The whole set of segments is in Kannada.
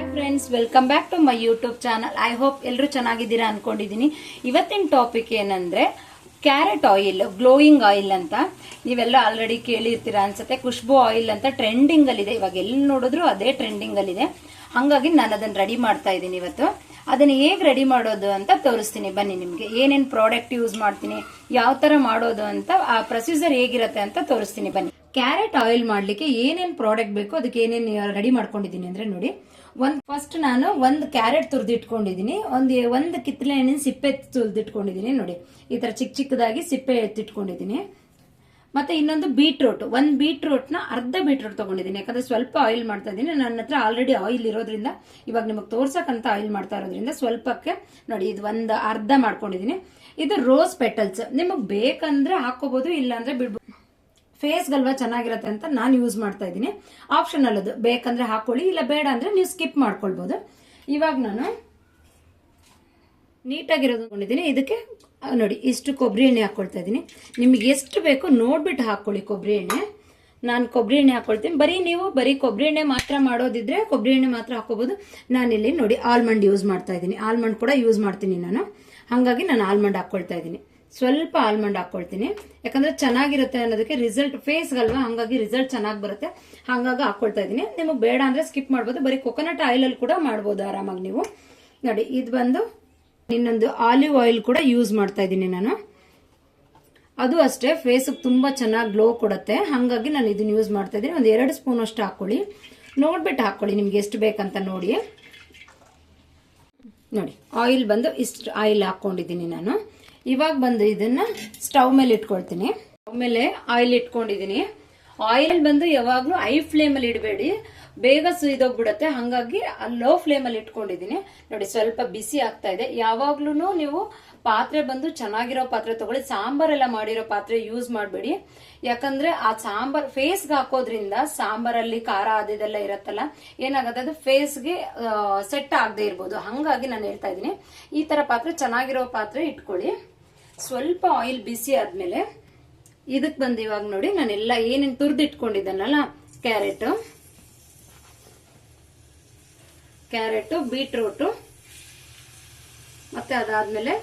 Hi friends, welcome back to my YouTube channel. I hope ಎಲ್ಲರೂ ಚೆನ್ನಾಗಿದ್ದೀರಾ ಅನ್ಕೊಂಡಿದ್ದೀನಿ. ಇವತ್ತಿನ ಟಾಪಿಕ್ ಏನಂದ್ರೆ ಕ್ಯಾರೆಟ್ ಆಯಿಲ್, ಗ್ಲೋಯಿಂಗ್ ಆಯಿಲ್ ಅಂತ ನೀವೆಲ್ಲ ಆಲ್ರೆಡಿ ಕೇಳಿರ್ತೀರಾ ಅನ್ಸುತ್ತೆ. ಖುಷ್ಬು ಆಯಿಲ್ ಅಂತ ಟ್ರೆಂಡಿಂಗ್ ಅಲ್ಲಿ ಇದೆ, ಇವಾಗ ಎಲ್ಲಿ ನೋಡಿದ್ರು ಅದೇ ಟ್ರೆಂಡಿಂಗ್ ಅಲ್ಲಿ ಇದೆ. ಹಂಗಾಗಿ ನಾನು ಅದನ್ನ ರೆಡಿ ಮಾಡ್ತಾ ಇದ್ದೀನಿ ಇವತ್ತು. ಅದನ್ನ ಹೇಗೆ ರೆಡಿ ಮಾಡೋದು ಅಂತ ತೋರಿಸ್ತೀನಿ ಬನ್ನಿ. ನಿಮ್ಗೆ ಏನೇನ್ ಪ್ರಾಡಕ್ಟ್ ಯೂಸ್ ಮಾಡ್ತೀನಿ, ಯಾವ ತರ ಮಾಡೋದು ಅಂತ, ಆ ಪ್ರೊಸೀಜರ್ ಹೇಗಿರುತ್ತೆ ಅಂತ ತೋರಿಸ್ತೀನಿ ಬನ್ನಿ. ಕ್ಯಾರೆಟ್ ಆಯಿಲ್ ಮಾಡ್ಲಿಕ್ಕೆ ಏನೇನ್ ಪ್ರಾಡಕ್ಟ್ ಬೇಕು, ಅದಕ್ಕೆ ಏನೇನು ರೆಡಿ ಮಾಡ್ಕೊಂಡಿದ್ದೀನಿ ಅಂದ್ರೆ ನೋಡಿ. ಫಸ್ಟ್ ನಾನು ಒಂದು ಕ್ಯಾರೆಟ್ ತುರಿದಿಟ್ಕೊಂಡಿದ್ದೀನಿ, ಒಂದು ಕಿತ್ತಳೆ ಹಣ್ಣಿನ ಸಿಪ್ಪೆ ತುರಿದಿಟ್ಕೊಂಡಿದ್ದೀನಿ ನೋಡಿ. ಈ ತರ ಚಿಕ್ಕ ಚಿಕ್ಕದಾಗಿ ಸಿಪ್ಪೆ ಎತ್ತಿಟ್ಕೊಂಡಿದ್ದೀನಿ. ಮತ್ತೆ ಇನ್ನೊಂದು ಬೀಟ್ರೂಟ್, ಒಂದು ಬೀಟ್ರೂಟ್ ನ ಅರ್ಧ ಬೀಟ್ರೂಟ್ ತಗೊಂಡಿದ್ದೀನಿ, ಯಾಕಂದ್ರೆ ಸ್ವಲ್ಪ ಆಯಿಲ್ ಮಾಡ್ತಾ ಇದ್ದೀನಿ. ನನ್ನ ಹತ್ರ ಆಲ್ರೆಡಿ ಆಯಿಲ್ ಇರೋದ್ರಿಂದ, ಇವಾಗ ನಿಮಗೆ ತೋರ್ಸಕ್ಕಂತ ಆಯಿಲ್ ಮಾಡ್ತಾ ಇರೋದ್ರಿಂದ ಸ್ವಲ್ಪಕ್ಕೆ ನೋಡಿ ಇದು ಒಂದು ಅರ್ಧ ಮಾಡ್ಕೊಂಡಿದ್ದೀನಿ. ಇದು ರೋಸ್ ಪೆಟಲ್ಸ್, ನಿಮಗೆ ಬೇಕಂದ್ರೆ ಹಾಕೋಬಹುದು, ಇಲ್ಲ ಅಂದ್ರೆ ಬಿಡ್ಬೋದು. ಫೇಸ್ ಗಲ್ವಾ ಚೆನ್ನಾಗಿರತ್ತೆ ಅಂತ ನಾನು ಯೂಸ್ ಮಾಡ್ತಾ ಇದ್ದೀನಿ. ಆಪ್ಷನಲ್ ಅದು, ಬೇಕಂದ್ರೆ ಹಾಕೊಳ್ಳಿ, ಇಲ್ಲ ಬೇಡ ಅಂದ್ರೆ ನೀವು ಸ್ಕಿಪ್ ಮಾಡ್ಕೊಳ್ಬಹುದು. ಇವಾಗ ನಾನು ನೀಟಾಗಿರೋದು ತಗೊಂಡಿದ್ದೀನಿ. ಇದಕ್ಕೆ ನೋಡಿ ಇಷ್ಟು ಕೊಬ್ಬರಿ ಎಣ್ಣೆ ಹಾಕೊಳ್ತಾ ಇದ್ದೀನಿ. ನಿಮ್ಗೆ ಎಷ್ಟು ಬೇಕು ನೋಡ್ಬಿಟ್ಟು ಹಾಕೊಳ್ಳಿ ಕೊಬ್ಬರಿ ಎಣ್ಣೆ. ನಾನು ಕೊಬ್ಬರಿ ಎಣ್ಣೆ ಹಾಕೊಳ್ತೀನಿ. ನೀವು ಬರೀ ಕೊಬ್ಬರಿ ಎಣ್ಣೆ ಮಾತ್ರ ಮಾಡೋದಿದ್ರೆ ಕೊಬ್ಬರಿ ಎಣ್ಣೆ ಮಾತ್ರ ಹಾಕೋಬಹುದು. ನಾನಿಲ್ಲಿ ನೋಡಿ ಆಲ್ಮಂಡ್ ಯೂಸ್ ಮಾಡ್ತಾ ಇದ್ದೀನಿ, ಆಲ್ಮಂಡ್ ಕೂಡ ಯೂಸ್ ಮಾಡ್ತೀನಿ ನಾನು. ಹಾಗಾಗಿ ನಾನು ಆಲ್ಮಂಡ್ ಹಾಕೊಳ್ತಾ ಇದ್ದೀನಿ. ಸ್ವಲ್ಪ ಆಲ್ಮಂಡ್ ಹಾಕೊಳ್ತೀನಿ, ಯಾಕಂದ್ರೆ ಚೆನ್ನಾಗಿರುತ್ತೆ ಅನ್ನೋದಕ್ಕೆ. ರಿಸಲ್ಟ್ ಫೇಸ್ಗಲ್ವಾ, ಹಂಗಾಗಿ ರಿಸಲ್ಟ್ ಚೆನ್ನಾಗಿ ಬರುತ್ತೆ, ಹಂಗಾಗಿ ಹಾಕೊಳ್ತಾ ಇದ್ದೀನಿ. ನಿಮಗೆ ಬೇಡ ಅಂದ್ರೆ ಸ್ಕಿಪ್ ಮಾಡ್ಬೋದು. ಬರೀ ಕೊಕೊನಟ್ ಆಯಿಲ್ ಅಲ್ಲಿ ಕೂಡ ಮಾಡ್ಬೋದು ಆರಾಮಾಗಿ ನೀವು. ನೋಡಿ ಇದು ಬಂದು ಇನ್ನೊಂದು ಆಲಿವ್ ಆಯಿಲ್ ಕೂಡ ಯೂಸ್ ಮಾಡ್ತಾ ಇದ್ದೀನಿ ನಾನು. ಅದು ಅಷ್ಟೇ ಫೇಸ್ ತುಂಬಾ ಚೆನ್ನಾಗಿ ಗ್ಲೋ ಕೊಡುತ್ತೆ, ಹಂಗಾಗಿ ನಾನು ಇದನ್ನ ಯೂಸ್ ಮಾಡ್ತಾ ಇದ್ದೀನಿ. ಒಂದು 2 ಸ್ಪೂನ್ ಅಷ್ಟು ಹಾಕೊಳ್ಳಿ, ನೋಡ್ಬಿಟ್ಟು ಹಾಕೊಳ್ಳಿ ನಿಮ್ಗೆ ಎಷ್ಟು ಬೇಕಂತ ನೋಡಿ. ನೋಡಿ ಆಯಿಲ್ ಬಂದು ಇಷ್ಟು ಆಯಿಲ್ ಹಾಕೊಂಡಿದ್ದೀನಿ ನಾನು. ಇವಾಗ ಬಂದು ಇದನ್ನ ಸ್ಟವ್ ಮೇಲೆ ಇಟ್ಕೊಳ್ತೀನಿ. ಸ್ಟವ್ ಮೇಲೆ ಆಯಿಲ್ ಇಟ್ಕೊಂಡಿದ್ದೀನಿ. ಆಯಿಲ್ ಬಂದು ಯಾವಾಗ್ಲೂ ಹೈ ಫ್ಲೇಮ್ ಅಲ್ಲಿ ಇಡಬೇಡಿ, ಬೇಗ ಸುಯ್ದೋಗ್ಬಿಡತ್ತೆ. ಹಂಗಾಗಿ ಲೋ ಫ್ಲೇಮ್ ಅಲ್ಲಿ ಇಟ್ಕೊಂಡಿದ್ದೀನಿ. ನೋಡಿ ಸ್ವಲ್ಪ ಬಿಸಿ ಆಗ್ತಾ ಇದೆ. ಯಾವಾಗ್ಲೂ ನೀವು ಪಾತ್ರೆ ಬಂದು ಚೆನ್ನಾಗಿರೋ ಪಾತ್ರೆ ತಗೊಳ್ಳಿ, ಸಾಂಬಾರೆಲ್ಲ ಮಾಡಿರೋ ಪಾತ್ರೆ ಯೂಸ್ ಮಾಡಬೇಡಿ. ಯಾಕಂದ್ರೆ ಆ ಸಾಂಬಾರ್ ಫೇಸ್ಗೆ ಹಾಕೋದ್ರಿಂದ ಸಾಂಬಾರಲ್ಲಿ ಖಾರ ಅದೆಲ್ಲ ಇರತ್ತಲ್ಲ, ಏನಾಗುತ್ತೆ ಅದು ಫೇಸ್ಗೆ ಸೆಟ್ ಆಗದೆ ಇರ್ಬೋದು. ಹಂಗಾಗಿ ನಾನು ಹೇಳ್ತಾ ಇದ್ದೀನಿ, ಈ ತರ ಪಾತ್ರೆ ಚೆನ್ನಾಗಿರೋ ಪಾತ್ರೆ ಇಟ್ಕೊಳ್ಳಿ. ಸ್ವಲ್ಪ ಆಯಿಲ್ ಬಿಸಿ ಆದ್ಮೇಲೆ ಇದಕ್ ಬಂದು ಇವಾಗ ನೋಡಿ ನಾನೆಲ್ಲ ಏನೇನು ತುರ್ದಿಟ್ಕೊಂಡಿದ್ದನಲ್ಲ, ಕ್ಯಾರೆಟ್, ಬೀಟ್ರೂಟ್, ಮತ್ತೆ ಅದಾದ್ಮೇಲೆ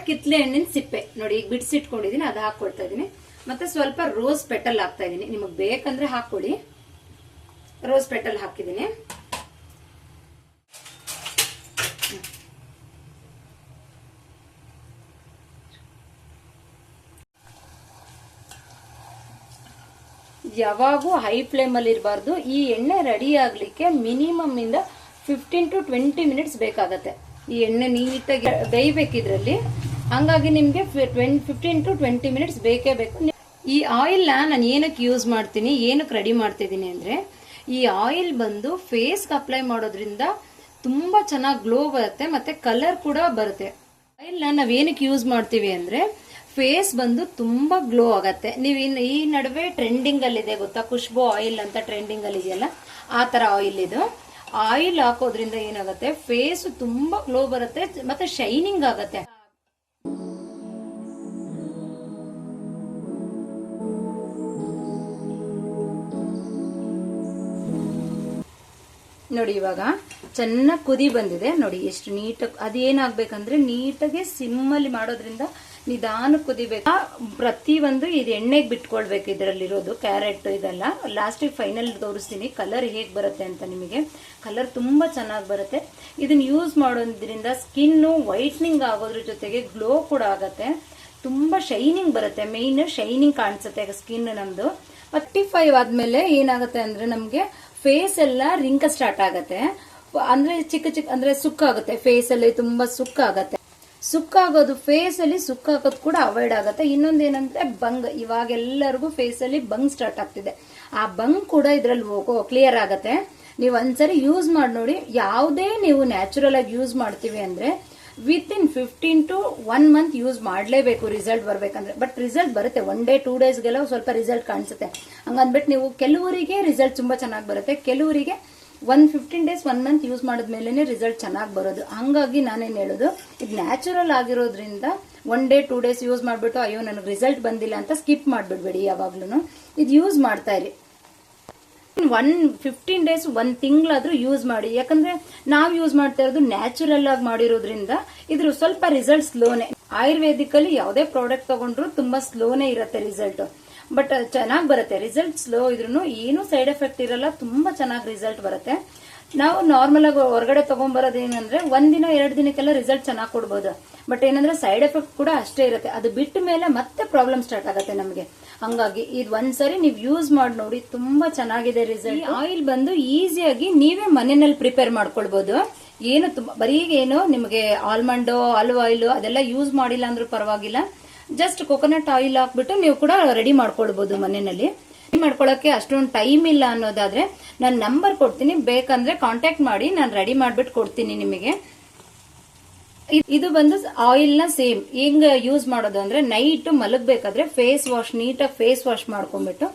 ಕಿತ್ಲೆ ಹಣ್ಣಿನ ಸಿಪ್ಪೆ ನೋಡಿ ಈಗ ಬಿಡಿಸಿಟ್ಕೊಂಡಿದ್ದೀನಿ, ಅದು ಹಾಕೊಳ್ತಾ ಇದ್ದೀನಿ. ಮತ್ತೆ ಸ್ವಲ್ಪ ರೋಸ್ ಪೆಟಲ್ ಹಾಕ್ತಾ ಇದ್ದೀನಿ, ನಿಮಗೆ ಬೇಕಂದ್ರೆ ಹಾಕೊಳ್ಳಿ. ರೋಸ್ ಪೆಟಲ್ ಹಾಕಿದ್ದೀನಿ. ಯಾವಾಗೂ ಹೈ ಫ್ಲೇಮ್ ಅಲ್ಲಿ ಇರಬಾರ್ದು. ಈ ಎಣ್ಣೆ ರೆಡಿ ಆಗ್ಲಿಕ್ಕೆ ಮಿನಿಮಮ್ ಇಂದ 15 to 20 ಮಿನಿಟ್ಸ್ ಬೇಕಾಗತ್ತೆ. ಈ ಎಣ್ಣೆ ನೀಟಾಗಿ ಬೇಯಬೇಕಿದ್ರಲ್ಲಿ, ಹಂಗಾಗಿ ನಿಮ್ಗೆ 15 to 20 ಮಿನಿಟ್ಸ್ ಬೇಕೇ ಬೇಕು. ಈ ಆಯಿಲ್ ನಾನು ಏನಕ್ಕೆ ಯೂಸ್ ಮಾಡ್ತೀನಿ, ಏನಕ್ಕೆ ರೆಡಿ ಮಾಡ್ತಿದ್ದೀನಿ ಅಂದ್ರೆ, ಈ ಆಯಿಲ್ ಬಂದು ಫೇಸ್ಗೆ ಅಪ್ಲೈ ಮಾಡೋದ್ರಿಂದ ತುಂಬಾ ಚೆನ್ನಾಗಿ ಗ್ಲೋ ಬರುತ್ತೆ, ಮತ್ತೆ ಕಲರ್ ಕೂಡ ಬರುತ್ತೆ. ಆಯಿಲ್ ನಾವ್ ಏನಕ್ಕೆ ಯೂಸ್ ಮಾಡ್ತೀವಿ ಅಂದ್ರೆ ಫೇಸ್ ಬಂದು ತುಂಬಾ ಗ್ಲೋ ಆಗತ್ತೆ. ನೀವು ಈ ನಡುವೆ ಟ್ರೆಂಡಿಂಗ್ ಅಲ್ಲಿ ಇದೆ ಗೊತ್ತಾ, ಖುಷ್ಬು ಆಯಿಲ್ ಅಂತ ಟ್ರೆಂಡಿಂಗ್ ಅಲ್ಲಿ ಇದೆಯಲ್ಲ, ಆ ತರ ಆಯಿಲ್ ಇದು. ಆಯಿಲ್ ಹಾಕೋದ್ರಿಂದ ಏನಾಗುತ್ತೆ, ಫೇಸ್ ತುಂಬಾ ಗ್ಲೋ ಬರುತ್ತೆ, ಮತ್ತೆ ಶೈನಿಂಗ್ ಆಗತ್ತೆ. ನೋಡಿ ಇವಾಗ ಚೆನ್ನಾಗಿ ಕುದಿ ಬಂದಿದೆ ನೋಡಿ, ಎಷ್ಟು ನೀಟಾಗಿ. ಅದೇನಾಗ್ಬೇಕಂದ್ರೆ ನೀಟಾಗಿ ಸಿಮ್ಮಲ್ಲಿ ಮಾಡೋದ್ರಿಂದ ನಿಧಾನ ಕುದಿಬೇಕು. ಪ್ರತಿ ಒಂದು ಇದು ಎಣ್ಣೆಗೆ ಬಿಟ್ಕೊಳ್ಬೇಕು. ಇದರಲ್ಲಿರೋದು ಕ್ಯಾರೆಟ್ ಇದೆಲ್ಲ ಲಾಸ್ಟಿಗೆ ಫೈನಲ್ ತೋರಿಸ್ತೀನಿ ಕಲರ್ ಹೇಗೆ ಬರುತ್ತೆ ಅಂತ. ನಿಮಗೆ ಕಲರ್ ತುಂಬಾ ಚೆನ್ನಾಗಿ ಬರುತ್ತೆ. ಇದನ್ನ ಯೂಸ್ ಮಾಡೋದ್ರಿಂದ ಸ್ಕಿನ್ನು ವೈಟ್ನಿಂಗ್ ಆಗೋದ್ರ ಜೊತೆಗೆ ಗ್ಲೋ ಕೂಡ ಆಗತ್ತೆ, ತುಂಬಾ ಶೈನಿಂಗ್ ಬರುತ್ತೆ. ಮೇನ್ ಶೈನಿಂಗ್ ಕಾಣಿಸುತ್ತೆ ಸ್ಕಿನ್ ನಮ್ದು. 35 ಆದ್ಮೇಲೆ ಏನಾಗುತ್ತೆ ಅಂದ್ರೆ ನಮ್ಗೆ ಫೇಸ್ ಎಲ್ಲ ರಿಂಕ ಸ್ಟಾರ್ಟ್ ಆಗತ್ತೆ, ಅಂದ್ರೆ ಚಿಕ್ಕ ಅಂದ್ರೆ ಸುಕ್ಕಾಗುತ್ತೆ. ಫೇಸ್ ಅಲ್ಲಿ ತುಂಬಾ ಸುಕ್ಕಾಗತ್ತೆ. ಸುಕ್ಕಾಗೋದು, ಫೇಸ್ ಅಲ್ಲಿ ಸುಕ್ಕಾಗೋದು ಕೂಡ ಅವಾಯ್ಡ್ ಆಗುತ್ತೆ. ಇನ್ನೊಂದೇನಂದ್ರೆ ಬಂಗ್, ಇವಾಗ ಎಲ್ಲರಿಗೂ ಫೇಸ್ ಅಲ್ಲಿ ಬಂಗ್ ಸ್ಟಾರ್ಟ್ ಆಗ್ತಿದೆ. ಆ ಬಂಗ್ ಕೂಡ ಇದ್ರಲ್ಲಿ ಕ್ಲಿಯರ್ ಆಗತ್ತೆ. ನೀವು ಒಂದ್ಸರಿ ಯೂಸ್ ಮಾಡಿ ನೋಡಿ. ಯಾವುದೇ ನೀವು ನ್ಯಾಚುರಲ್ ಆಗಿ ಯೂಸ್ ಮಾಡ್ತೀವಿ ಅಂದ್ರೆ with in 15 to 1 month use ಮಾಡಲೇಬೇಕು ರಿಸಲ್ಟ್ ಬರ್ಬೇಕಂದ್ರೆ. ಬಟ್ ರಿಸಲ್ಟ್ ಬರುತ್ತೆ 1 day 2 daysಗೆಲ್ಲ ಸ್ವಲ್ಪ ರಿಸಲ್ಟ್ ಕಾಣಿಸುತ್ತೆ. ಹಂಗಂದ್ಬಿಟ್ಟು ನೀವು ಕೆಲವರಿಗೆ ರಿಸಲ್ಟ್ ತುಂಬಾ ಚೆನ್ನಾಗಿ ಬರುತ್ತೆ, ಕೆಲವರಿಗೆ 15 days 1 month ಯೂಸ್ ಮಾಡಿದ್ಮೇಲೆ ರಿಸಲ್ಟ್ ಚೆನ್ನಾಗಿ ಬರೋದು. ಹಂಗಾಗಿ ನಾನೇನು ಹೇಳೋದು, ಇದು ನ್ಯಾಚುರಲ್ ಆಗಿರೋದ್ರಿಂದ 1 day 2 days ಯೂಸ್ ಮಾಡಿಬಿಟ್ಟು ಅಯ್ಯೋ ನನಗೆ ರಿಸಲ್ಟ್ ಬಂದಿಲ್ಲ ಅಂತ ಸ್ಕಿಪ್ ಮಾಡಿಬಿಡ್ಬೇಡಿ. ಯಾವಾಗ್ಲೂ ಇದು ಯೂಸ್ ಮಾಡ್ತಾ ಇರಿ. 15 days 1 ತಿಂಗಳಾದ್ರೂ ಯೂಸ್ ಮಾಡಿ. ಯಾಕಂದ್ರೆ ನಾವು ಯೂಸ್ ಮಾಡ್ತಾ ಇರೋದು ನ್ಯಾಚುರಲ್ ಆಗಿ ಮಾಡಿರೋದ್ರಿಂದ ಇದ್ರ ಸ್ವಲ್ಪ ರಿಸಲ್ಟ್ ಸ್ಲೋನೆ. ಆಯುರ್ವೇದಿಕಲ್ಲಿ ಯಾವುದೇ ಪ್ರಾಡಕ್ಟ್ ತಗೊಂಡ್ರು ತುಂಬಾ ಸ್ಲೋನೇ ಇರುತ್ತೆ ರಿಸಲ್ಟ್. ಬಟ್ ಚೆನ್ನಾಗಿ ಬರುತ್ತೆ ರಿಸಲ್ಟ್. ಸ್ಲೋ ಇದ್ರೂ ಏನು ಸೈಡ್ ಎಫೆಕ್ಟ್ ಇರಲ್ಲ, ತುಂಬಾ ಚೆನ್ನಾಗಿ ರಿಸಲ್ಟ್ ಬರುತ್ತೆ. ನಾವು ನಾರ್ಮಲ್ ಆಗಿ ಹೊರಗಡೆ ತಗೊಂಡ್ಬರೋದು ಏನಂದ್ರೆ 1 ದಿನ 2 ದಿನಕ್ಕೆಲ್ಲ ರಿಸಲ್ಟ್ ಚೆನ್ನಾಗಿ ಕೊಡ್ಬೋದು. ಬಟ್ ಏನಂದ್ರೆ ಸೈಡ್ ಎಫೆಕ್ಟ್ ಕೂಡ ಅಷ್ಟೇ ಇರುತ್ತೆ. ಅದು ಬಿಟ್ಟ ಮೇಲೆ ಮತ್ತೆ ಪ್ರಾಬ್ಲಮ್ ಸ್ಟಾರ್ಟ್ ಆಗುತ್ತೆ ನಮಗೆ. ಹಂಗಾಗಿ ಇದು ಒಂದ್ಸರಿ ನೀವು ಯೂಸ್ ಮಾಡಿ ನೋಡಿ, ತುಂಬಾ ಚೆನ್ನಾಗಿದೆ ರಿಸಲ್ಟ್. ಆಯಿಲ್ ಬಂದು ಈಸಿಯಾಗಿ ನೀವೇ ಮನೆಯಲ್ಲಿ ಪ್ರಿಪೇರ್ ಮಾಡ್ಕೊಳ್ಬಹುದು. ಏನು ಬರೀ ಏನು ನಿಮಗೆ ಆಲ್ಮಂಡ್ ಆಲಿವ್ ಆಯಿಲ್ ಅದೆಲ್ಲ ಯೂಸ್ ಮಾಡಿಲ್ಲ ಅಂದ್ರೂ ಪರವಾಗಿಲ್ಲ. ಜಸ್ಟ್ ಕೊಕೊನಟ್ ಆಯಿಲ್ ಹಾಕ್ಬಿಟ್ಟು ನೀವು ಕೂಡ ರೆಡಿ ಮಾಡ್ಕೊಳ್ಬಹುದು ಮನೆಯಲ್ಲಿ. ರೆಡಿ ಮಾಡ್ಕೊಳಕ್ಕೆ ಅಷ್ಟೊಂದು ಟೈಮ್ ಇಲ್ಲ ಅನ್ನೋದಾದ್ರೆ ನಾನು ನಂಬರ್ ಕೊಡ್ತೀನಿ, ಬೇಕಂದ್ರೆ ಕಾಂಟ್ಯಾಕ್ಟ್ ಮಾಡಿ, ನಾನು ರೆಡಿ ಮಾಡ್ಬಿಟ್ಟು ಕೊಡ್ತೀನಿ ನಿಮಗೆ. ಇದು ಬಂದು ಆಯಿಲ್ ನ ಸೇಮ್ ಹೆಂಗ್ ಯೂಸ್ ಮಾಡೋದು ಅಂದ್ರೆ, ನೈಟ್ ಮಲಗಬೇಕಾದ್ರೆ ಫೇಸ್ ವಾಶ್ ನೀಟಾಗಿ ಫೇಸ್ ವಾಶ್ ಮಾಡ್ಕೊಂಡ್ಬಿಟ್ಟು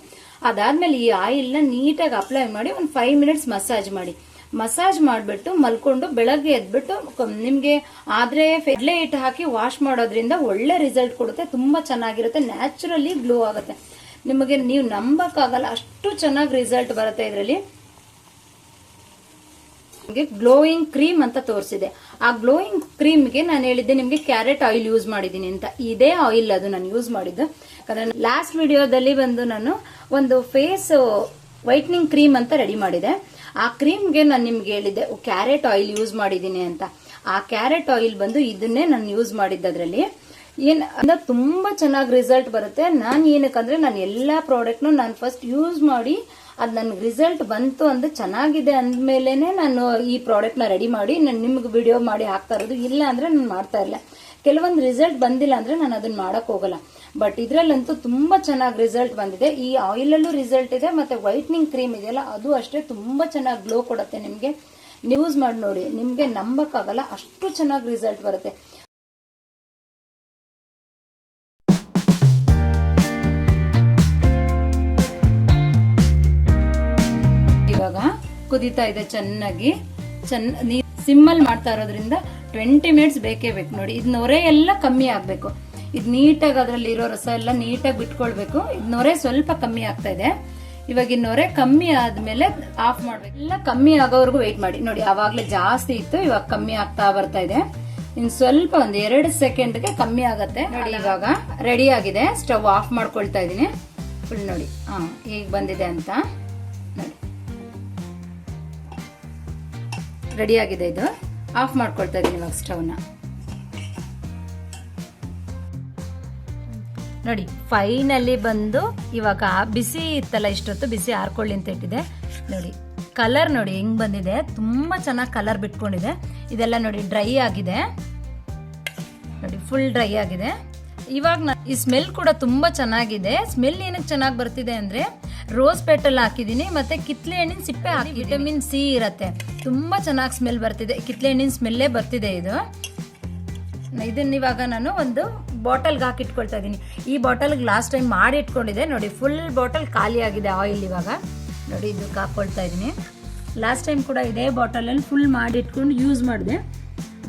ಅದಾದ್ಮೇಲೆ ಈ ಆಯಿಲ್ ನ ನೀಟಾಗಿ ಅಪ್ಲೈ ಮಾಡಿ ಒಂದು 5 minutes ಮಸಾಜ್ ಮಾಡಿ. ಮಸಾಜ್ ಮಾಡಿಬಿಟ್ಟು ಮಲ್ಕೊಂಡು ಬೆಳಗ್ಗೆ ಎದ್ಬಿಟ್ಟು ನಿಮ್ಗೆ ಆದ್ರೆ ಫೆಡ್ಲೆ ಹಿಟ್ಟು ಹಾಕಿ ವಾಶ್ ಮಾಡೋದ್ರಿಂದ ಒಳ್ಳೆ ರಿಸಲ್ಟ್ ಕೊಡುತ್ತೆ. ತುಂಬಾ ಚೆನ್ನಾಗಿರುತ್ತೆ, ನ್ಯಾಚುರಲಿ ಗ್ಲೋ ಆಗುತ್ತೆ. ನಿಮಗೆ ನೀವು ನಂಬಕ್ಕಾಗಲ್ಲ ಅಷ್ಟು ಚೆನ್ನಾಗಿ ರಿಸಲ್ಟ್ ಬರುತ್ತೆ ಇದರಲ್ಲಿ. ಗ್ಲೋಯಿಂಗ್ ಕ್ರೀಮ್ ಅಂತ ತೋರಿಸಿದೆ. ಆ ಗ್ಲೋಯಿಂಗ್ ಕ್ರೀಮ್ಗೆ ನಾನು ಹೇಳಿದ್ದೆ ನಿಮ್ಗೆ ಕ್ಯಾರೆಟ್ ಆಯಿಲ್ ಯೂಸ್ ಮಾಡಿದೀನಿ ಅಂತ. ಇದೇ ಆಯಿಲ್ ಅದು ನಾನು ಯೂಸ್ ಮಾಡಿದ್ದು. ಯಾಕಂದ್ರೆ ಲಾಸ್ಟ್ ವಿಡಿಯೋದಲ್ಲಿ ಬಂದು ನಾನು ಒಂದು ಫೇಸ್ ವೈಟ್ನಿಂಗ್ ಕ್ರೀಮ್ ಅಂತ ರೆಡಿ ಮಾಡಿದೆ. ಆ ಕ್ರೀಮ್ಗೆ ನಾನು ನಿಮ್ಗೆ ಹೇಳಿದ್ದೆ ಕ್ಯಾರೆಟ್ ಆಯಿಲ್ ಯೂಸ್ ಮಾಡಿದೀನಿ ಅಂತ. ಆ ಕ್ಯಾರೆಟ್ ಆಯಿಲ್ ಬಂದು ಇದನ್ನೇ ನಾನು ಯೂಸ್ ಮಾಡಿದ್ದೆ. ಅದರಲ್ಲಿ ಅಂದ್ರೆ ತುಂಬಾ ಚೆನ್ನಾಗಿ ರಿಸಲ್ಟ್ ಬರುತ್ತೆ. ನಾನು ಏನಕ್ಕಂದ್ರೆ ನಾನು ಎಲ್ಲಾ ಪ್ರಾಡಕ್ಟ್ನು ನಾನು ಫಸ್ಟ್ ಯೂಸ್ ಮಾಡಿ ಅದು ನನ್ಗೆ ರಿಸಲ್ಟ್ ಬಂತು ಅಂದ್ರೆ ಚೆನ್ನಾಗಿದೆ ಅಂದ್ಮೇಲೆನೆ ನಾನು ಈ ಪ್ರಾಡಕ್ಟ್ ನ ರೆಡಿ ಮಾಡಿ ನಾನು ನಿಮ್ಗೆ ವಿಡಿಯೋ ಮಾಡಿ ಹಾಕ್ತಾ ಇರೋದು. ಇಲ್ಲ ಅಂದ್ರೆ ನಾನು ಮಾಡ್ತಾ ಇರಲ್ಲ. ಕೆಲವೊಂದು ರಿಸಲ್ಟ್ ಬಂದಿಲ್ಲ ಅಂದ್ರೆ ನಾನು ಅದನ್ನ ಮಾಡಕ್ ಹೋಗಲ್ಲ. ಬಟ್ ಇದ್ರಲ್ಲಂತೂ ತುಂಬಾ ಚೆನ್ನಾಗಿ ರಿಸಲ್ಟ್ ಬಂದಿದೆ. ಈ ಆಯಿಲ್ ಅಲ್ಲೂ ರಿಸಲ್ಟ್ ಇದೆ, ಮತ್ತೆ ವೈಟ್ನಿಂಗ್ ಕ್ರೀಮ್ ಇದೆಯಲ್ಲ ಅದು ಅಷ್ಟೇ ತುಂಬಾ ಚೆನ್ನಾಗಿ ಗ್ಲೋ ಕೊಡುತ್ತೆ. ನಿಮ್ಗೆ ಯೂಸ್ ಮಾಡಿ ನೋಡಿ, ನಿಮ್ಗೆ ನಂಬಕ್ಕಾಗಲ್ಲ ಅಷ್ಟು ಚೆನ್ನಾಗಿ ರಿಸಲ್ಟ್ ಬರುತ್ತೆ. ಇವಾಗ ಕುದೀತಾ ಇದೆ ಚೆನ್ನಾಗಿ. ಸಿಮ್ಮಲ್ ಮಾಡ್ತಾ ಇರೋದ್ರಿಂದ 20 minutes ಬೇಕೇ ಬೇಕು. ನೋಡಿ ಇದು ನೊರೆ ಎಲ್ಲ ಕಮ್ಮಿ ಆಗ್ಬೇಕು. ಇದು ನೀಟಾಗಿ ಅದರಲ್ಲಿ ಇರೋ ರಸ ಎಲ್ಲ ನೀಟಾಗಿ ಬಿಟ್ಕೊಳ್ಬೇಕು. ಇದು ನೊರೆ ಸ್ವಲ್ಪ ಕಮ್ಮಿ ಆಗ್ತಾ ಇದೆ. ಇವಾಗ ಈ ನೊರೆ ಕಮ್ಮಿ ಆದ್ಮೇಲೆ ಆಫ್ ಮಾಡ್ಬೇಕು. ಎಲ್ಲ ಕಮ್ಮಿ ಆಗೋವರೆಗೂ ವೇಟ್ ಮಾಡಿ. ನೋಡಿ ಆವಾಗ್ಲೇ ಜಾಸ್ತಿ ಇತ್ತು, ಇವಾಗ ಕಮ್ಮಿ ಆಗ್ತಾ ಬರ್ತಾ ಇದೆ. ಇನ್ ಸ್ವಲ್ಪ ಒಂದು 2 ಸೆಕೆಂಡ್ಗೆ ಕಮ್ಮಿ ಆಗತ್ತೆ. ನೋಡಿ ಇವಾಗ ರೆಡಿ ಆಗಿದೆ. ಸ್ಟವ್ ಆಫ್ ಮಾಡ್ಕೊಳ್ತಾ ಇದೀನಿ. ಫುಲ್ ನೋಡಿ ಹೇಗ್ ಬಂದಿದೆ ಅಂತ. ನೋಡಿ ರೆಡಿ ಆಗಿದೆ. ಇದು ಆಫ್ ಮಾಡ್ಕೊಳ್ತಾ ಇದೀನಿ ಇವಾಗ ಸ್ಟವ್ನ. ನೋಡಿ ಫೈನಲಿ ಬಂದು ಇವಾಗ ಬಿಸಿ ಇತ್ತಲ್ಲ, ಇಷ್ಟೊತ್ತು ಬಿಸಿ ಆರ್ಕೊಳ್ಳಿ ಅಂತ ಇಟ್ಟಿದೆ. ನೋಡಿ ಕಲರ್ ನೋಡಿ ಹೆಂಗ್ ಬಂದಿದೆ, ತುಂಬಾ ಚೆನ್ನಾಗಿ ಕಲರ್ ಬಿಟ್ಕೊಂಡಿದೆ. ಇದೆಲ್ಲ ನೋಡಿ ಡ್ರೈ ಆಗಿದೆ. ನೋಡಿ ಫುಲ್ ಡ್ರೈ ಆಗಿದೆ. ಇವಾಗ ಈ ಸ್ಮೆಲ್ ಕೂಡ ತುಂಬಾ ಚೆನ್ನಾಗಿದೆ. ಸ್ಮೆಲ್ ಏನಕ್ಕೆ ಚೆನ್ನಾಗಿ ಬರ್ತಿದೆ ಅಂದ್ರೆ ರೋಸ್ ಪೆಟಲ್ ಹಾಕಿದೀನಿ, ಮತ್ತೆ ಕಿತ್ಲೆ ಹಣ್ಣಿನ ಸಿಪ್ಪೆ ಹಾಕಿ. ವಿಟಮಿನ್ ಸಿ ಇರತ್ತೆ. ತುಂಬಾ ಚೆನ್ನಾಗಿ ಸ್ಮೆಲ್ ಬರ್ತಿದೆ. ಕಿತ್ಲೆ ಹಣ್ಣಿನ ಸ್ಮೆಲ್ಲೇ ಬರ್ತಿದೆ ಇದು. ಇದನ್ನ ಇವಾಗ ನಾನು ಒಂದು ಬಾಟಲ್ಗೆ ಹಾಕಿ ಇಟ್ಕೊಳ್ತಾ ಇದ್ದೀನಿ. ಈ ಬಾಟಲ್ಗೆ ಲಾಸ್ಟ್ ಟೈಮ್ ಮಾಡಿ ಇಟ್ಕೊಂಡಿದ್ದೆ. ನೋಡಿ ಫುಲ್ ಬಾಟಲ್ ಖಾಲಿ ಆಗಿದೆ ಆಯಿಲ್. ಇವಾಗ ನೋಡಿ ಇದಕ್ಕೆ ಹಾಕೊಳ್ತಾ ಇದ್ದೀನಿ. ಲಾಸ್ಟ್ ಟೈಮ್ ಕೂಡ ಇದೇ ಬಾಟಲಲ್ಲಿ ಫುಲ್ ಮಾಡಿ ಇಟ್ಕೊಂಡು ಯೂಸ್ ಮಾಡಿದೆ.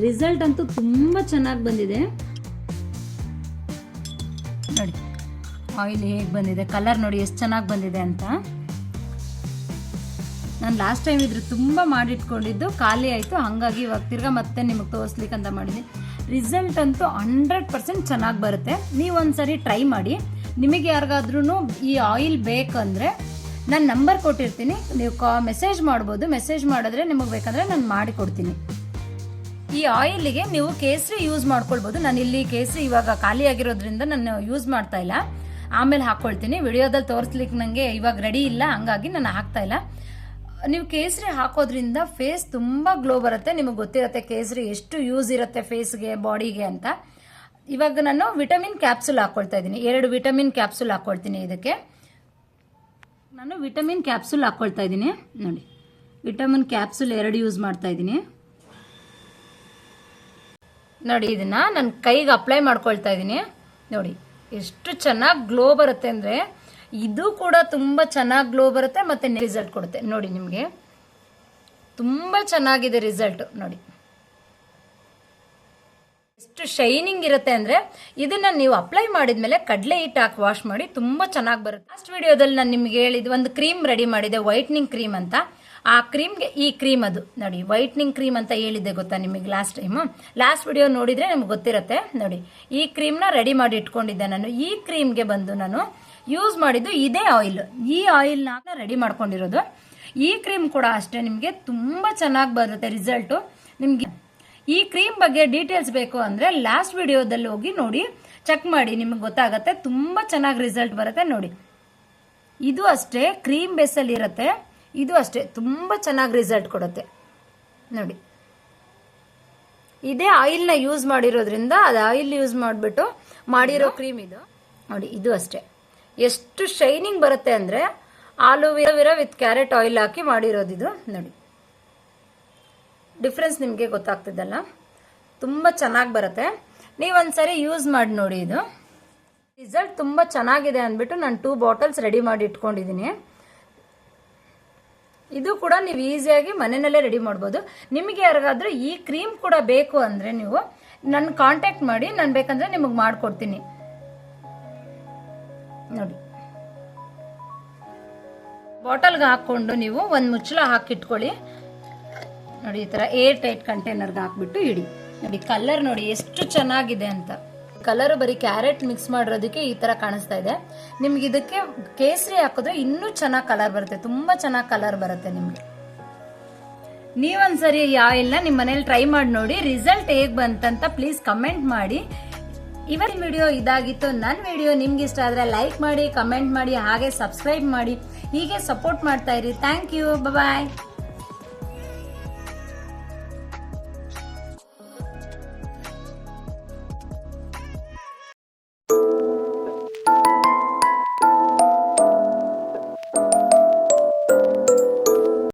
ರಿಸಲ್ಟ್ ಅಂತೂ ತುಂಬ ಚೆನ್ನಾಗಿ ಬಂದಿದೆ. ನೋಡಿ ಆಯಿಲ್ ಹೇಗೆ ಬಂದಿದೆ, ಕಲರ್ ನೋಡಿ ಎಷ್ಟು ಚೆನ್ನಾಗಿ ಬಂದಿದೆ ಅಂತ. ನಾನು ಲಾಸ್ಟ್ ಟೈಮ್ ಇದ್ರ ತುಂಬ ಮಾಡಿಟ್ಕೊಂಡಿದ್ದು ಖಾಲಿ ಆಯಿತು. ಹಾಗಾಗಿ ಇವಾಗ ತಿರ್ಗಾ ಮತ್ತೆ ನಿಮಗೆ ತೋರಿಸ್ಲಿಕ್ಕೆ ಅಂತ ಮಾಡಿದ್ದೀನಿ. ರಿಸಲ್ಟ್ ಅಂತೂ 100% ಚೆನ್ನಾಗಿ ಬರುತ್ತೆ. ನೀವು ಒಂದ್ಸರಿ ಟ್ರೈ ಮಾಡಿ. ನಿಮಗೆ ಯಾರಿಗಾದ್ರೂ ಈ ಆಯಿಲ್ ಬೇಕಂದರೆ ನಾನು ನಂಬರ್ ಕೊಟ್ಟಿರ್ತೀನಿ, ನೀವು ಮೆಸೇಜ್ ಮಾಡ್ಬೋದು. ಮೆಸೇಜ್ ಮಾಡಿದ್ರೆ ನಿಮಗೆ ಬೇಕಂದರೆ ನಾನು ಮಾಡಿಕೊಡ್ತೀನಿ. ಈ ಆಯಿಲಿಗೆ ನೀವು ಕೇಸರಿ ಯೂಸ್ ಮಾಡ್ಕೊಳ್ಬೋದು. ನಾನು ಇಲ್ಲಿ ಕೇಸರಿ ಇವಾಗ ಖಾಲಿ ಆಗಿರೋದ್ರಿಂದ ನಾನು ಯೂಸ್ ಮಾಡ್ತಾ ಇಲ್ಲ, ಆಮೇಲೆ ಹಾಕ್ಕೊಳ್ತೀನಿ. ವಿಡಿಯೋದಲ್ಲಿ ತೋರಿಸ್ಲಿಕ್ಕೆ ನನಗೆ ಇವಾಗ ರೆಡಿ ಇಲ್ಲ, ಹಂಗಾಗಿ ನಾನು ಹಾಕ್ತಾ ಇಲ್ಲ. ನೀವು ಕೇಸರಿ ಹಾಕೋದ್ರಿಂದ ಫೇಸ್ ತುಂಬ ಗ್ಲೋ ಬರುತ್ತೆ. ನಿಮಗೆ ಗೊತ್ತಿರುತ್ತೆ ಕೇಸರಿ ಎಷ್ಟು ಯೂಸ್ ಇರುತ್ತೆ ಫೇಸ್ಗೆ, ಬಾಡಿಗೆ ಅಂತ. ಇವಾಗ ನಾನು ವಿಟಮಿನ್ ಕ್ಯಾಪ್ಸೂಲ್ ಹಾಕ್ಕೊಳ್ತಾ ಇದ್ದೀನಿ. 2 ವಿಟಮಿನ್ ಕ್ಯಾಪ್ಸೂಲ್ ಹಾಕ್ಕೊಳ್ತೀನಿ. ಇದಕ್ಕೆ ನಾನು ವಿಟಮಿನ್ ಕ್ಯಾಪ್ಸೂಲ್ ಹಾಕ್ಕೊಳ್ತಾ ಇದ್ದೀನಿ. ನೋಡಿ ವಿಟಮಿನ್ ಕ್ಯಾಪ್ಸೂಲ್ 2 ಯೂಸ್ ಮಾಡ್ತಾ ಇದ್ದೀನಿ. ನೋಡಿ ಇದನ್ನ ನನ್ನ ಕೈಗೆ ಅಪ್ಲೈ ಮಾಡ್ಕೊಳ್ತಾ ಇದ್ದೀನಿ. ನೋಡಿ ಎಷ್ಟು ಚೆನ್ನಾಗಿ ಗ್ಲೋ ಬರುತ್ತೆ ಅಂದರೆ, ಇದು ಕೂಡ ತುಂಬ ಚೆನ್ನಾಗಿ ಗ್ಲೋ ಬರುತ್ತೆ ಮತ್ತು ರಿಸಲ್ಟ್ ಕೊಡುತ್ತೆ. ನೋಡಿ ನಿಮಗೆ ತುಂಬ ಚೆನ್ನಾಗಿದೆ ರಿಸಲ್ಟ್ ನೋಡಿ. ಎಷ್ಟು ಶೈನಿಂಗ್ ಇರುತ್ತೆ ಅಂದರೆ ಇದನ್ನು ನೀವು ಅಪ್ಲೈ ಮಾಡಿದ್ಮೇಲೆ ಕಡಲೆ ಹಿಟ್ಟು ಹಾಕಿ ವಾಶ್ ಮಾಡಿ ತುಂಬ ಚೆನ್ನಾಗಿ ಬರುತ್ತೆ. ಲಾಸ್ಟ್ ವಿಡಿಯೋದಲ್ಲಿ ನಾನು ನಿಮ್ಗೆ ಹೇಳಿದ್ದು ಒಂದು ಕ್ರೀಮ್ ರೆಡಿ ಮಾಡಿದೆ, ವೈಟ್ನಿಂಗ್ ಕ್ರೀಮ್ ಅಂತ. ಆ ಕ್ರೀಮ್ಗೆ ಈ ಕ್ರೀಮ್ ಅದು ನೋಡಿ, ವೈಟ್ನಿಂಗ್ ಕ್ರೀಮ್ ಅಂತ ಹೇಳಿದ್ದೆ ಗೊತ್ತಾ ನಿಮಗೆ ಲಾಸ್ಟ್ ಟೈಮು. ಲಾಸ್ಟ್ ವಿಡಿಯೋ ನೋಡಿದರೆ ನಿಮ್ಗೆ ಗೊತ್ತಿರುತ್ತೆ ನೋಡಿ. ಈ ಕ್ರೀಮ್ನ ರೆಡಿ ಮಾಡಿ ಇಟ್ಕೊಂಡಿದ್ದೆ ನಾನು. ಈ ಕ್ರೀಮ್ಗೆ ಬಂದು ನಾನು ಯೂಸ್ ಮಾಡಿದ್ದು ಇದೇ ಆಯಿಲ್. ಈ ಆಯಿಲ್ನ ರೆಡಿ ಮಾಡ್ಕೊಂಡಿರೋದು. ಈ ಕ್ರೀಮ್ ಕೂಡ ಅಷ್ಟೇ ನಿಮಗೆ ತುಂಬ ಚೆನ್ನಾಗಿ ಬರುತ್ತೆ ರಿಸಲ್ಟು. ನಿಮಗೆ ಈ ಕ್ರೀಮ್ ಬಗ್ಗೆ ಡೀಟೇಲ್ಸ್ ಬೇಕು ಅಂದರೆ ಲಾಸ್ಟ್ ವಿಡಿಯೋದಲ್ಲಿ ಹೋಗಿ ನೋಡಿ, ಚೆಕ್ ಮಾಡಿ, ನಿಮಗೆ ಗೊತ್ತಾಗುತ್ತೆ. ತುಂಬ ಚೆನ್ನಾಗಿ ರಿಸಲ್ಟ್ ಬರುತ್ತೆ ನೋಡಿ. ಇದು ಅಷ್ಟೇ ಕ್ರೀಮ್ ಬೇಸಲ್ಲಿ ಇರುತ್ತೆ. ಇದು ಅಷ್ಟೇ ತುಂಬ ಚೆನ್ನಾಗಿ ರಿಸಲ್ಟ್ ಕೊಡುತ್ತೆ ನೋಡಿ. ಇದೇ ಆಯಿಲ್ನ ಯೂಸ್ ಮಾಡಿರೋದ್ರಿಂದ ಅದು ಆಯಿಲ್ ಯೂಸ್ ಮಾಡಿಬಿಟ್ಟು ಮಾಡಿರೋ ಕ್ರೀಮ್ ಇದು ನೋಡಿ. ಇದು ಅಷ್ಟೇ ಎಷ್ಟು ಶೈನಿಂಗ್ ಬರುತ್ತೆ ಅಂದರೆ ಆಲೋವೆರಾ ವಿತ್ ಕ್ಯಾರೆಟ್ ಆಯಿಲ್ ಹಾಕಿ ಮಾಡಿರೋದು ಇದು ನೋಡಿ. ಡಿಫ್ರೆನ್ಸ್ ನಿಮಗೆ ಗೊತ್ತಾಗ್ತಿದ್ದಲ್ಲ, ತುಂಬ ಚೆನ್ನಾಗಿ ಬರುತ್ತೆ. ನೀವೊಂದ್ಸರಿ ಯೂಸ್ ಮಾಡಿ ನೋಡಿ. ಇದು ರಿಸಲ್ಟ್ ತುಂಬ ಚೆನ್ನಾಗಿದೆ ಅಂದ್ಬಿಟ್ಟು ನಾನು 2 ಬಾಟಲ್ಸ್ ರೆಡಿ ಮಾಡಿ ಇಟ್ಕೊಂಡಿದ್ದೀನಿ. ಇದು ಕೂಡ ನೀವು ಈಸಿಯಾಗಿ ಮನೆಯಲ್ಲೇ ರೆಡಿ ಮಾಡ್ಬೋದು. ನಿಮಗೆ ಯಾರಿಗಾದ್ರೂ ಈ ಕ್ರೀಮ್ ಕೂಡ ಬೇಕು ಅಂದರೆ ನೀವು ನನ್ನ ಕಾಂಟ್ಯಾಕ್ಟ್ ಮಾಡಿ, ನಾನು ಬೇಕಂದ್ರೆ ನಿಮಗೆ ಮಾಡಿಕೊಡ್ತೀನಿ ನೋಡಿ. ಬಾಟಲ್ಗೆ ಹಾಕ್ಕೊಂಡು ನೀವು ಒಂದು ಮುಚ್ಚಳ ಹಾಕಿಟ್ಕೊಳ್ಳಿ ನೋಡಿ. ಈ ಥರ ಏರ್ ಟೈಟ್ ಕಂಟೈನರ್ಗೆ ಹಾಕ್ಬಿಟ್ಟು ಇಡಿ ನೋಡಿ. ಕಲರ್ ನೋಡಿ ಎಷ್ಟು ಚೆನ್ನಾಗಿದೆ ಅಂತ. ಕಲರು ಬರೀ ಕ್ಯಾರೆಟ್ ಮಿಕ್ಸ್ ಮಾಡಿರೋದಕ್ಕೆ ಈ ಥರ ಕಾಣಿಸ್ತಾ ಇದೆ. ನಿಮ್ಗೆ ಇದಕ್ಕೆ ಕೇಸರಿ ಹಾಕಿದ್ರೆ ಇನ್ನೂ ಚೆನ್ನಾಗಿ ಕಲರ್ ಬರುತ್ತೆ, ತುಂಬ ಚೆನ್ನಾಗಿ ಕಲರ್ ಬರುತ್ತೆ ನಿಮಗೆ. ನೀವೊಂದ್ಸರಿ ಈ ಆಯಿಲ್ನ ನಿಮ್ಮ ಮನೇಲಿ ಟ್ರೈ ಮಾಡಿ ನೋಡಿ. ರಿಸಲ್ಟ್ ಹೇಗೆ ಬಂತಂತ ಪ್ಲೀಸ್ ಕಮೆಂಟ್ ಮಾಡಿ. ಇವತ್ತಿನ ವಿಡಿಯೋ ಇದಾಗಿತ್ತು. ನನ್ನ ವಿಡಿಯೋ ನಿಮ್ಗೆ ಇಷ್ಟ ಆದರೆ ಲೈಕ್ ಮಾಡಿ, ಕಮೆಂಟ್ ಮಾಡಿ, ಹಾಗೆ ಸಬ್ಸ್ಕ್ರೈಬ್ ಮಾಡಿ. ಹೀಗೆ ಸಪೋರ್ಟ್ ಮಾಡ್ತಾ ಇರಿ. Thank you. ಬಾಯ್.